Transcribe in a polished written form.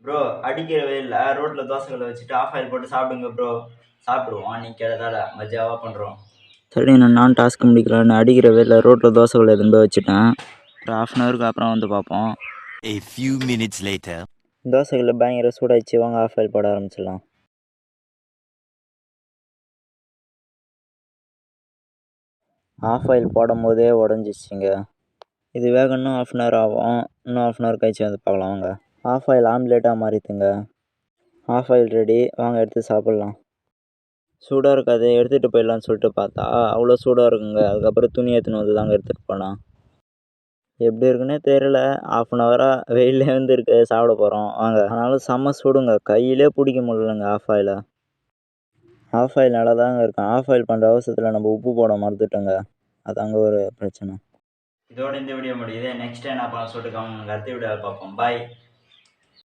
Bro அடிக்கிற வெயில்ல ரோட்ல தோசைகளை வச்சுட்டு ஆஃப் ஆயில் போட்டு சாப்பிடுங்க ப்ரோ. சாப்பிடுவோம். நீ கேட்டதால மஜாவா பண்ணுறோம். சரி, நான் டாஸ்க் முடிக்கலான்னு அடிக்கிற வெயில்ல ரோட்டில் தோசைகளை எடுத்துன்னு போய் வச்சுட்டேன். ஒரு ½ அன் ஹவருக்கு அப்புறம் வந்து பார்ப்போம். A few minutes later. தோசைகளை பயங்கர சூடாச்சு. வாங்க ஆஃப் ஆயில் போட ஆரம்பிச்சிடலாம். ஆஃப் ஆயில் போடும் போதே உடஞ்சிச்சிங்க. இது வேக இன்னும் ½ அன் ஹவர் ஆகும். இன்னும் ½ அன் ஹவர் கழிச்சு வந்து பார்க்கலாம் வாங்க. ஆஃப் ஆயில் ஆம்லேட்டாக மாறித்துங்க. Half oil ready. வாங்க எடுத்து சாப்பிட்லாம். சூடாக இருக்காது, எடுத்துகிட்டு போயிடலான்னு சொல்லிட்டு பார்த்தா அவ்வளோ சூடாக இருக்குங்க. அதுக்கப்புறம் துணி எடுத்துன்னு வந்து தாங்க எடுத்துகிட்டு போனேன். எப்படி இருக்குன்னே தெரியல. ½ அன் ஹவராக வெயிலே வந்து இருக்கு. சாப்பிட போகிறோம் வாங்க. ஆனாலும் செம்ம சூடுங்க. கையிலே பிடிக்க முடியலங்க ஆஃப் ஆயிலை. ஆஃப் ஆயில் நல்லா தாங்க இருக்கும். ஆஃப் ஆயில் பண்ணுற அவசரத்தில் நம்ம உப்பு போட மறந்துட்டோங்க. அதாங்க ஒரு பிரச்சனை. இதோட இந்த வீடியோ முடியுது. நெக்ஸ்ட் என்ன பண்ண சொல்லிட்டு அடுத்த வீடியோவில் பார்ப்போம். பாய்.